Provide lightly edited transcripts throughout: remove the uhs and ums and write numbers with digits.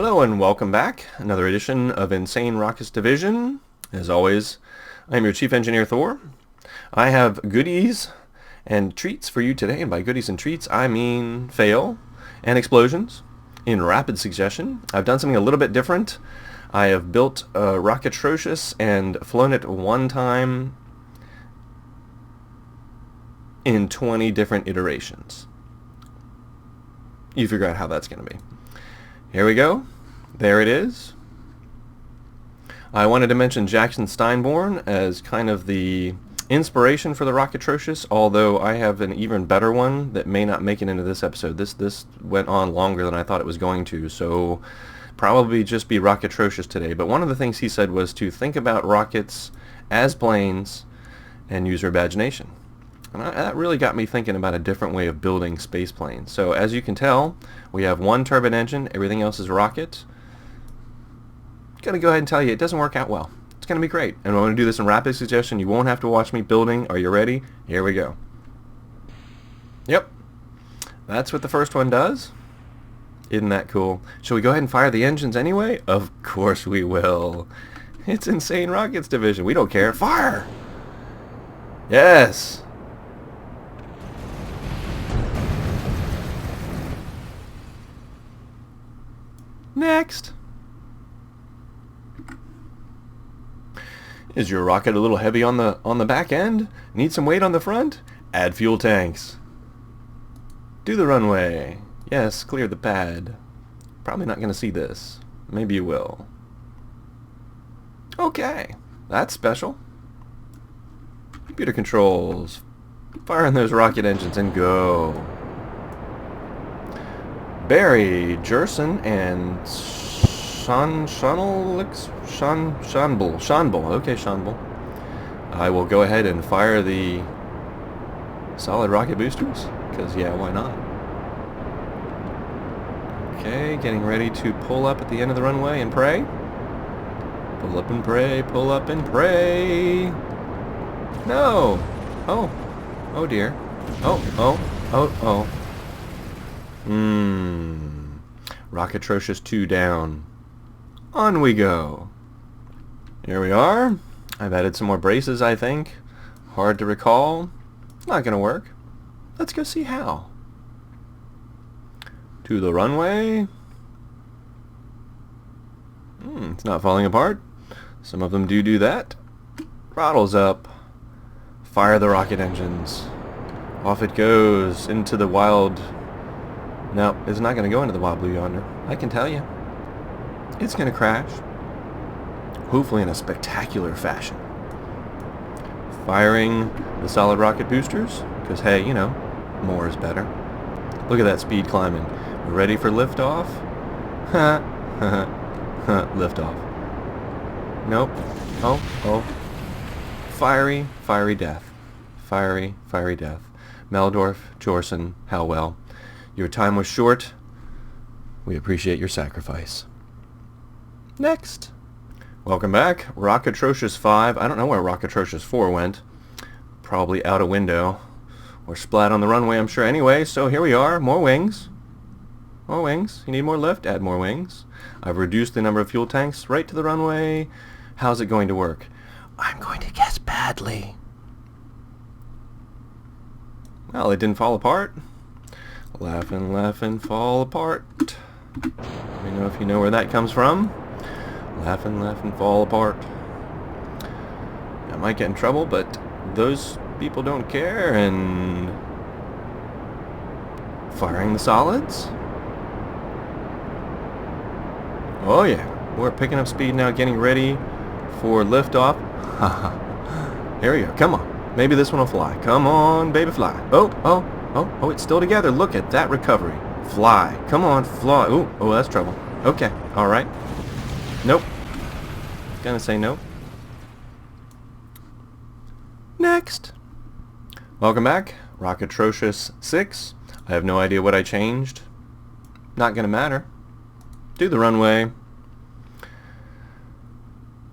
Hello and welcome back. Another edition of Insane Rockets Division. As always, I'm your Chief Engineer Thor. I have goodies and treats for you today, and by goodies and treats I mean fail and explosions in rapid succession. I've done something a little bit different. I have built a Rockatrocious and flown it one time in 20 different iterations. You figure out how that's going to be. Here we go. There it is. I wanted to mention Jackson Steinborn as kind of the inspiration for the Rockatrocious, although I have an even better one that may not make it into this episode. This went on longer than I thought it was going to, so probably just be Rockatrocious today. But one of the things he said was to think about rockets as planes and use your imagination. And that really got me thinking about a different way of building space planes. So as you can tell, we have one turbine engine, everything else is rocket. I'm going to go ahead and tell you, it doesn't work out well. It's going to be great. And I'm going to do this in rapid succession. You won't have to watch me building. Are you ready? Here we go. Yep. That's what the first one does. Isn't that cool? Shall we go ahead and fire the engines anyway? Of course we will. It's Insane Rockets Division. We don't care. Fire! Yes! Next. Is your rocket a little heavy on the back end? Need some weight on the front? Add fuel tanks. Do the runway. Yes, clear the pad. Probably not going to see this. Maybe you will. Okay, that's special. Computer controls. Fire on those rocket engines and go. Barry, Jerson, and Shanbul. Okay, Shanbul. I will go ahead and fire the solid rocket boosters, because yeah, why not? Okay, getting ready to pull up at the end of the runway and pray. Pull up and pray, pull up and pray. No! Oh dear. Oh. Rockatrocious 2 down. On we go. Here we are. I've added some more braces, I think. Hard to recall. Not gonna work. Let's go see how. To the runway. It's not falling apart. Some of them do that. Throttles up. Fire the rocket engines. Off it goes into the wild... No, it's not going to go into the wild blue yonder. I can tell you. It's going to crash. Hopefully in a spectacular fashion. Firing the solid rocket boosters. Because, hey, you know, more is better. Look at that speed climbing. We're ready for liftoff? Liftoff. Nope. Oh. Fiery death. Fiery death. Meldorf, Jorson, Howell. Your time was short. We appreciate your sacrifice. Next. Welcome back. Rockatrocious 5. I don't know where Rockatrocious 4 went. Probably out a window. Or splat on the runway, I'm sure. Anyway, so here we are. More wings. More wings. You need more lift? Add more wings. I've reduced the number of fuel tanks right to the runway. How's it going to work? I'm going to guess badly. Well, it didn't fall apart. Laughin', fall apart. Let me know if you know where that comes from. Laughin', fall apart. I might get in trouble, but those people don't care, and... Firing the solids. Oh yeah, we're picking up speed now, getting ready for liftoff. Here we go, come on. Maybe this one will fly. Come on, baby, fly. Oh, it's still together. Look at that recovery. Fly. Come on, fly. Oh, that's trouble. Okay, alright. Nope. Gonna say nope. Next. Welcome back. Rockatrocious 6. I have no idea what I changed. Not gonna matter. Do the runway.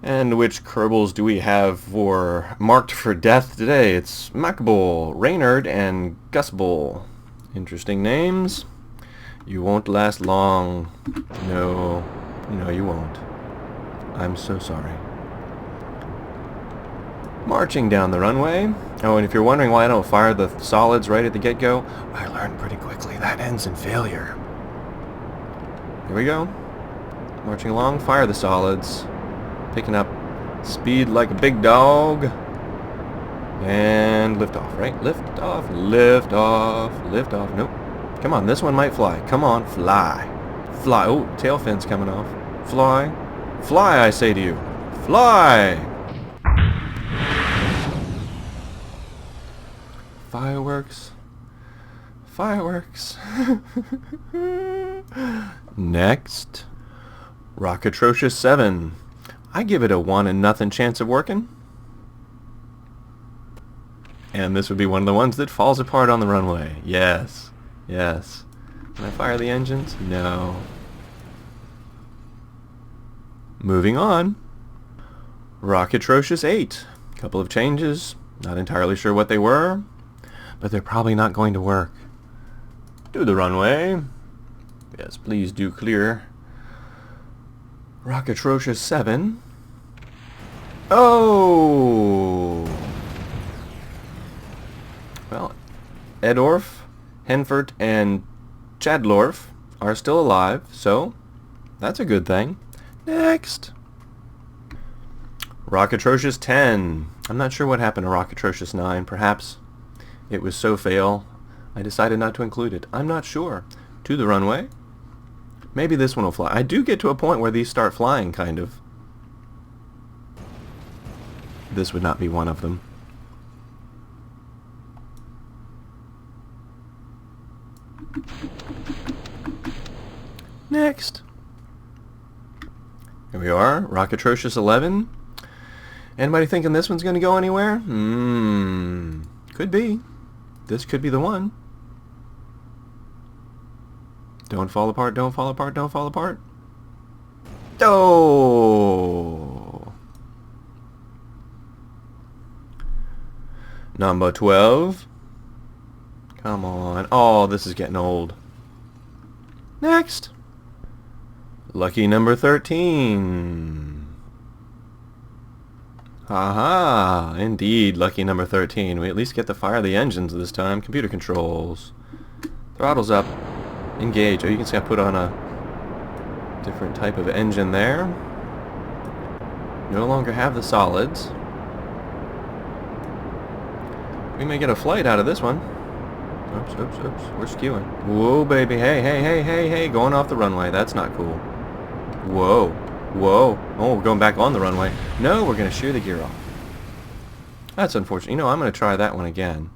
And which Kerbals do we have for marked for death today? It's Macbull, Reynard, and Gusbull. Interesting names. You won't last long. No. No, you won't. I'm so sorry. Marching down the runway. Oh, and if you're wondering why I don't fire the solids right at the get-go, I learned pretty quickly that ends in failure. Here we go. Marching along, fire the solids. Picking up speed like a big dog. And lift off, right? Lift off, lift off, lift off. Nope. Come on, this one might fly. Come on, fly. Fly. Oh, tail fin's coming off. Fly. Fly, I say to you. Fly! Fireworks. Fireworks. Next. Rockatrocious 7. I give it a 1-0 chance of working. And this would be one of the ones that falls apart on the runway. Yes. Yes. Can I fire the engines? No. Moving on. Rockatrocious 8. Couple of changes. Not entirely sure what they were, but they're probably not going to work. Do the runway. Yes, please do clear. Rockatrocious 7. Oh! Well, Edorf, Henfert, and Chadlorf are still alive, so that's a good thing. Next. Rockatrocious 10. I'm not sure what happened to Rockatrocious 9. Perhaps it was so fail, I decided not to include it. I'm not sure. To the runway. Maybe this one will fly. I do get to a point where these start flying, kind of. This would not be one of them. Next. Here we are, Rockatrocious 11. Anybody thinking this one's going to go anywhere? Could be. This could be the one. Don't fall apart, don't fall apart, don't fall apart. Oh! Number 12. Come on. Oh, this is getting old. Next. Lucky number 13. Haha, indeed, lucky number 13. We at least get to fire the engines this time. Computer controls. Throttles up. Engage. Oh, you can see I put on a different type of engine there. No longer have the solids. We may get a flight out of this one. Oops, oops, oops. We're skewing. Whoa, baby. Hey, hey, hey, hey, hey. Going off the runway. That's not cool. Whoa. Whoa. Oh, we're going back on the runway. No, we're going to shear the gear off. That's unfortunate. You know, I'm going to try that one again.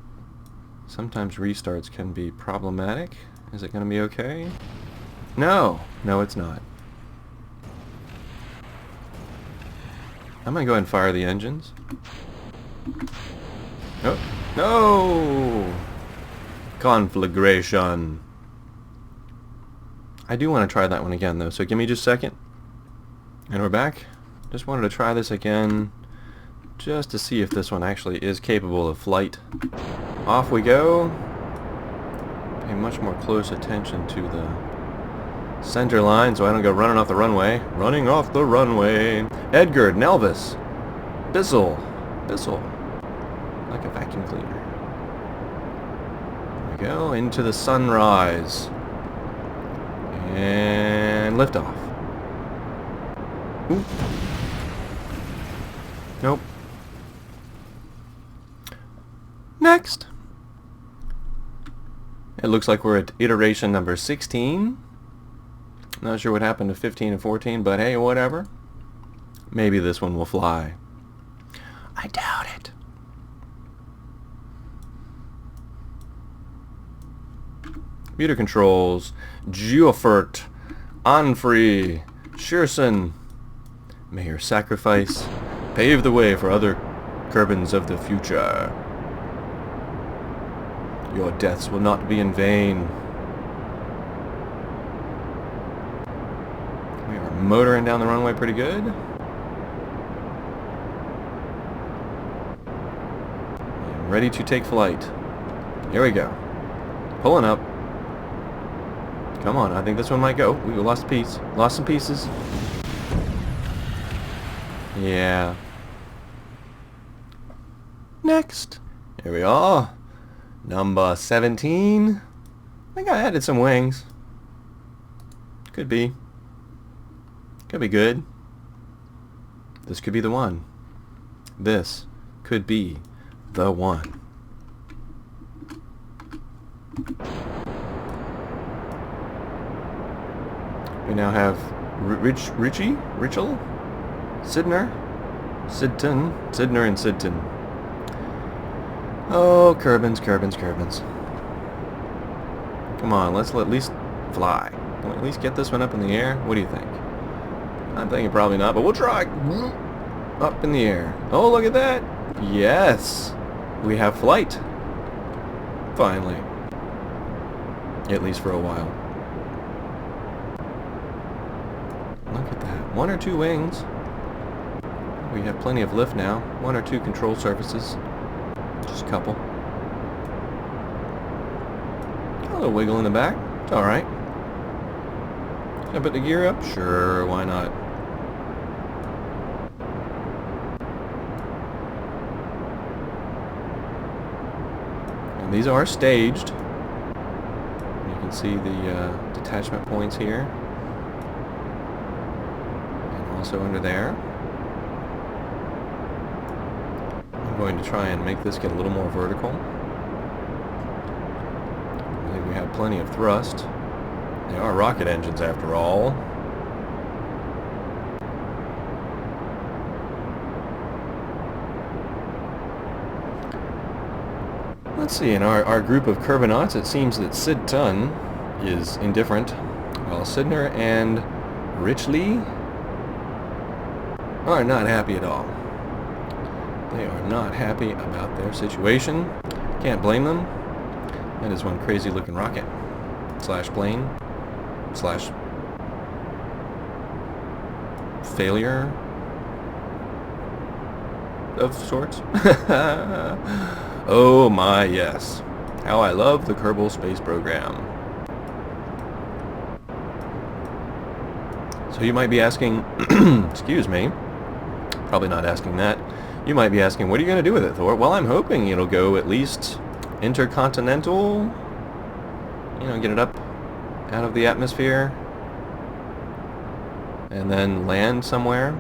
Sometimes restarts can be problematic. Is it going to be okay? No. No, it's not. I'm going to go ahead and fire the engines. Oh. No! Conflagration. I do want to try that one again, though, so give me just a second. And we're back. Just wanted to try this again, just to see if this one actually is capable of flight. Off we go. Pay much more close attention to the center line so I don't go running off the runway. Running off the runway. Edgar, Nelvis, Bissell, like a vacuum cleaner. There we go, into the sunrise. And lift off. Ooh. Nope. Next. It looks like we're at iteration number 16. Not sure what happened to 15 and 14, but hey, whatever. Maybe this one will fly. I doubt it. Computer controls. Geofert. Anfree. Shearson. May your sacrifice pave the way for other Kerbans of the future. Your deaths will not be in vain. We are motoring down the runway pretty good. I'm ready to take flight. Here we go. Pulling up. Come on, I think this one might go. We lost a piece. Lost some pieces. Yeah. Next. Here we are. Number 17. I think I added some wings. Could be. Could be good. This could be the one. This could be the one. We now have Richel? Sidner, and Sidton. Oh, Kerbins. Come on, let's at least fly. Can we at least get this one up in the air? What do you think? I'm thinking probably not, but we'll try. Up in the air. Oh, look at that. Yes. We have flight. Finally. At least for a while. Look at that. 1 or 2 wings. We have plenty of lift now. 1 or 2 control surfaces. Just a couple. A little wiggle in the back. It's alright. Can I put the gear up? Sure, why not? And these are staged. You can see the detachment points here. And also under there. I'm going to try and make this get a little more vertical. I believe we have plenty of thrust. They are rocket engines after all. Let's see, in our group of Kerbinauts, it seems that Sid Tun is indifferent, while Sidner and Richley are not happy at all. They are not happy about their situation. Can't blame them. That is one crazy looking rocket. Slash plane. Slash failure of sorts. Oh my yes. How I love the Kerbal space program. So you might be asking, excuse me, probably not asking that. You might be asking, what are you going to do with it, Thor? Well, I'm hoping it'll go at least intercontinental. You know, get it up out of the atmosphere. And then land somewhere.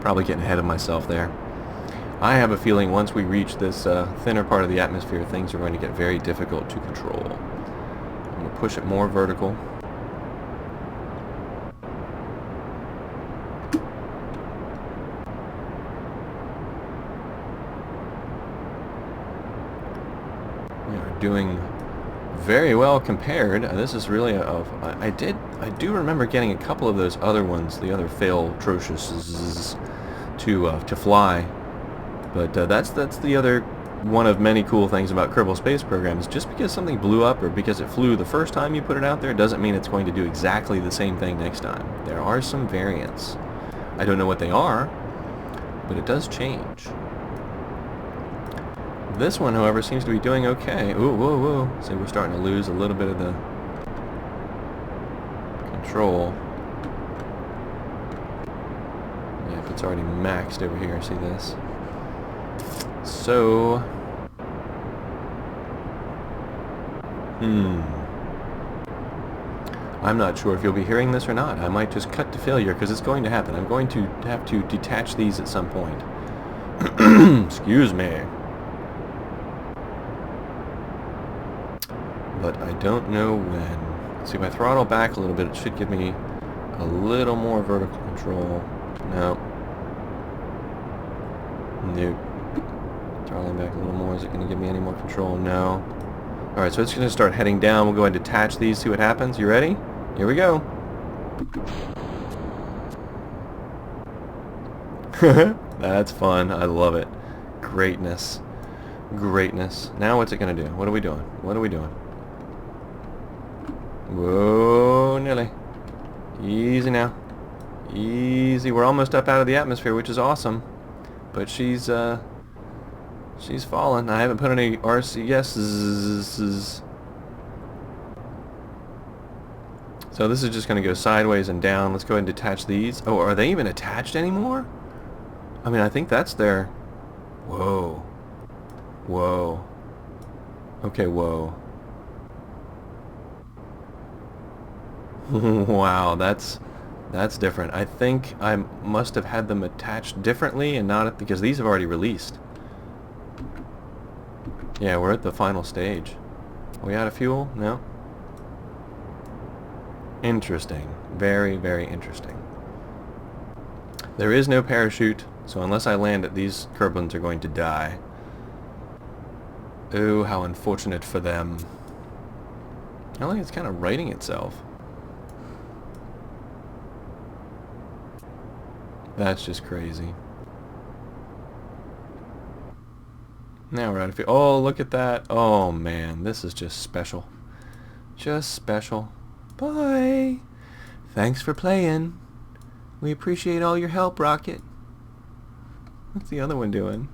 Probably getting ahead of myself there. I have a feeling once we reach this thinner part of the atmosphere, things are going to get very difficult to control. I'm going to push it more vertical. We are doing very well compared. This is really I do remember getting a couple of those other ones, the other fail atrociouses, to fly, but that's the other one of many cool things about Kerbal Space Program. Is just because something blew up or because it flew the first time you put it out there doesn't mean it's going to do exactly the same thing next time. There are some variants. I don't know what they are, but it does change. This one, however, seems to be doing okay. Ooh, whoa, whoa. See, we're starting to lose a little bit of the control. Yeah, it's already maxed over here. See this? So... I'm not sure if you'll be hearing this or not. I might just cut to failure because it's going to happen. I'm going to have to detach these at some point. Excuse me. But I don't know when. See, if I throttle back a little bit, it should give me a little more vertical control. No. Nope. Throttling back a little more. Is it going to give me any more control? No. Alright, so it's going to start heading down. We'll go ahead and detach these, see what happens. You ready? Here we go. That's fun. I love it. Greatness. Greatness. Now what's it going to do? What are we doing? What are we doing? Whoa, nearly. Easy now. Easy. We're almost up out of the atmosphere, which is awesome. But she's fallen. I haven't put any RCSs. So this is just going to go sideways and down. Let's go ahead and detach these. Oh, are they even attached anymore? I mean, I think that's their... Whoa. Whoa. Okay, whoa. Wow, that's different. I think I must have had them attached differently and not because these have already released. Yeah, we're at the final stage. Are we out of fuel? No? Interesting. Very, very interesting. There is no parachute, so unless I land it, these Kerbals are going to die. Oh, how unfortunate for them. I think it's kind of righting itself. That's just crazy. Now we're out of fuel. Oh, look at that. Oh, man. This is just special. Just special. Bye. Thanks for playing. We appreciate all your help, Rocket. What's the other one doing?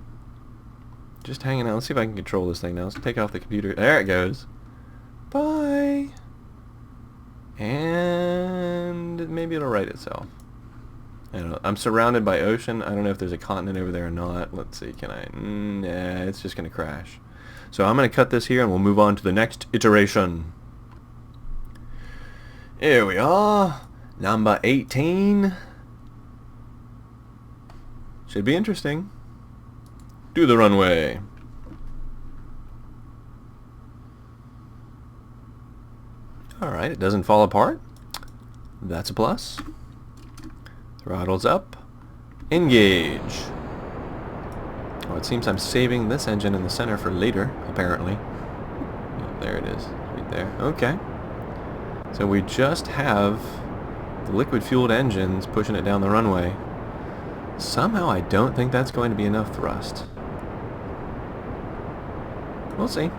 Just hanging out. Let's see if I can control this thing now. Let's take off the computer. There it goes. Bye. And maybe it'll right itself. I don't know. I'm surrounded by ocean. I don't know if there's a continent over there or not. Let's see. Can I? Nah, it's just going to crash. So I'm going to cut this here and we'll move on to the next iteration. Here we are. Number 18. Should be interesting. Do the runway. Alright, it doesn't fall apart. That's a plus. Throttles up. Engage. Oh, it seems I'm saving this engine in the center for later, apparently. Oh, there it is. Right there. Okay. So we just have the liquid-fueled engines pushing it down the runway. Somehow I don't think that's going to be enough thrust. We'll see.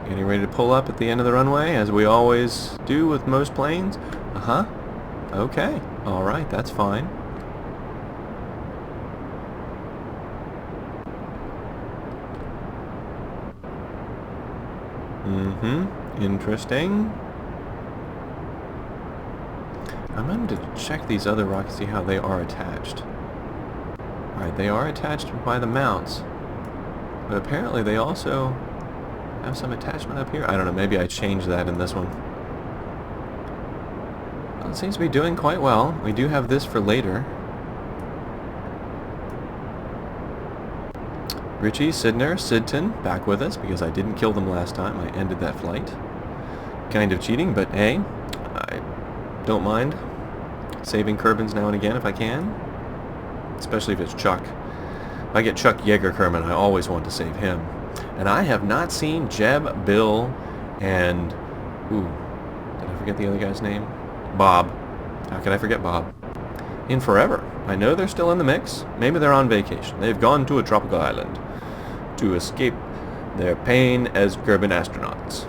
Getting ready to pull up at the end of the runway, as we always do with most planes. Uh-huh. Okay. Alright, that's fine. Mm-hmm. Interesting. I'm going to check these other rockets, see how they are attached. Alright, they are attached by the mounts. But apparently they also have some attachment up here. I don't know, maybe I changed that in this one. Well, it seems to be doing quite well. We do have this for later. Richie, Sidton, back with us because I didn't kill them last time. I ended that flight. Kind of cheating, but hey, I don't mind saving Kerbals now and again if I can. Especially if it's Chuck. If I get Chuck Yeager Kerman, I always want to save him. And I have not seen Jeb, Bill, and... Ooh, did I forget the other guy's name? Bob. How could I forget Bob? In forever. I know they're still in the mix. Maybe they're on vacation. They've gone to a tropical island to escape their pain as Kerbal astronauts.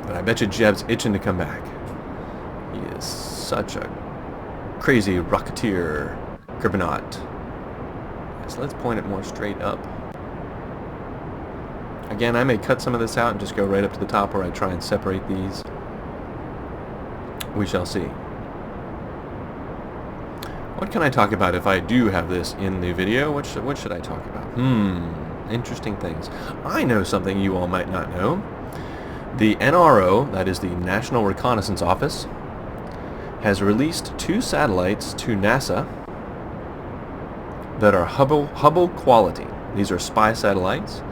But I bet you Jeb's itching to come back. He is such a crazy rocketeer Kerbal. So let's point it more straight up. Again, I may cut some of this out and just go right up to the top where I try and separate these. We shall see. What can I talk about if I do have this in the video? What should I talk about? Interesting things. I know something you all might not know. The NRO, that is the National Reconnaissance Office, has released 2 satellites to NASA that are Hubble quality. These are spy satellites.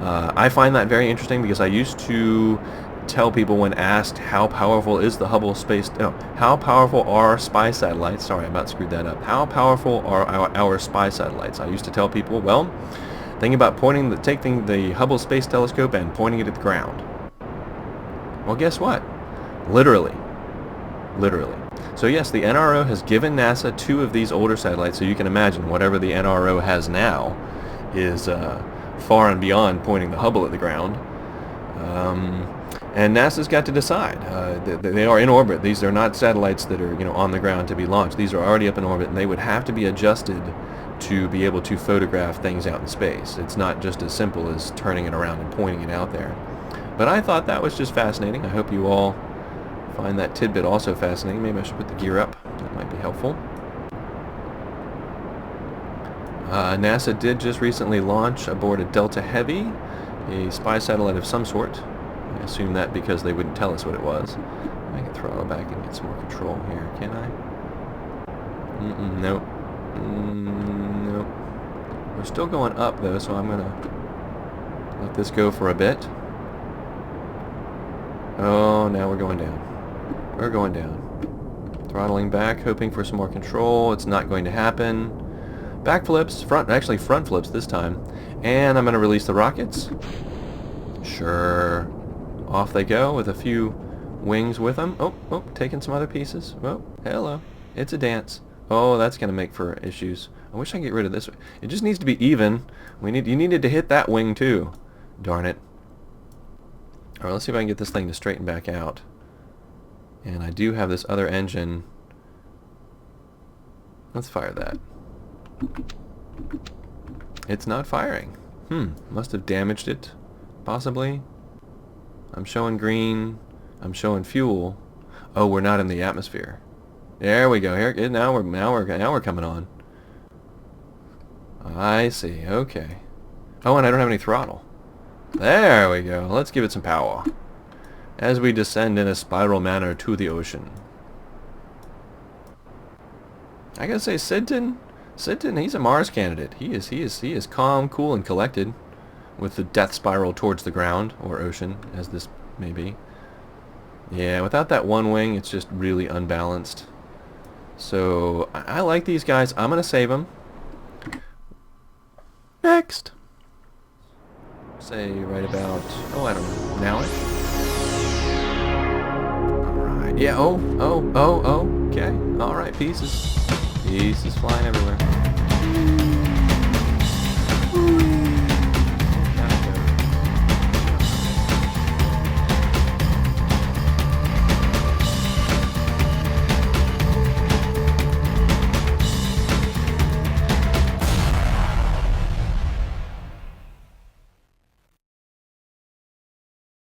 I find that very interesting because I used to tell people when asked how powerful is the Hubble space... No, how powerful are spy satellites? Sorry, I about screwed that up. How powerful are our spy satellites? I used to tell people, well, think about taking the Hubble Space Telescope and pointing it at the ground. Well, guess what? Literally. Literally. So yes, the NRO has given NASA 2 of these older satellites, so you can imagine whatever the NRO has now is far and beyond pointing the Hubble at the ground. And NASA's got to decide. They are in orbit. These are not satellites that are, on the ground to be launched. These are already up in orbit, and they would have to be adjusted to be able to photograph things out in space. It's not just as simple as turning it around and pointing it out there. But I thought that was just fascinating. I hope you all find that tidbit also fascinating. Maybe I should put the gear up. That might be helpful. NASA did just recently launch aboard a Delta Heavy, a spy satellite of some sort. I assume that because they wouldn't tell us what it was. I can throttle back and get some more control here, can I? Nope. Nope. We're still going up though, so I'm gonna let this go for a bit. Oh, now we're going down. We're going down. Throttling back, hoping for some more control. It's not going to happen. Backflips, front flips this time. And I'm going to release the rockets. Sure. Off they go with a few wings with them. Oh, taking some other pieces. Oh, hello. It's a dance. Oh, that's going to make for issues. I wish I could get rid of this. It just needs to be even. You needed to hit that wing too. Darn it. Alright, let's see if I can get this thing to straighten back out. And I do have this other engine. Let's fire that. It's not firing. Must have damaged it, possibly. I'm showing green. I'm showing fuel. Oh, we're not in the atmosphere. There we go. Here, now we're coming on. I see. Okay. Oh, and I don't have any throttle. There we go. Let's give it some power as we descend in a spiral manner to the ocean. I gotta say, Sidton, he's a Mars candidate. He is calm, cool, and collected, with the death spiral towards the ground or ocean, as this may be. Yeah, without that one wing, it's just really unbalanced. So I like these guys. I'm gonna save them. Next. Say right about, oh, I don't know, nowish. Alright, yeah, okay. Alright, pieces flying everywhere.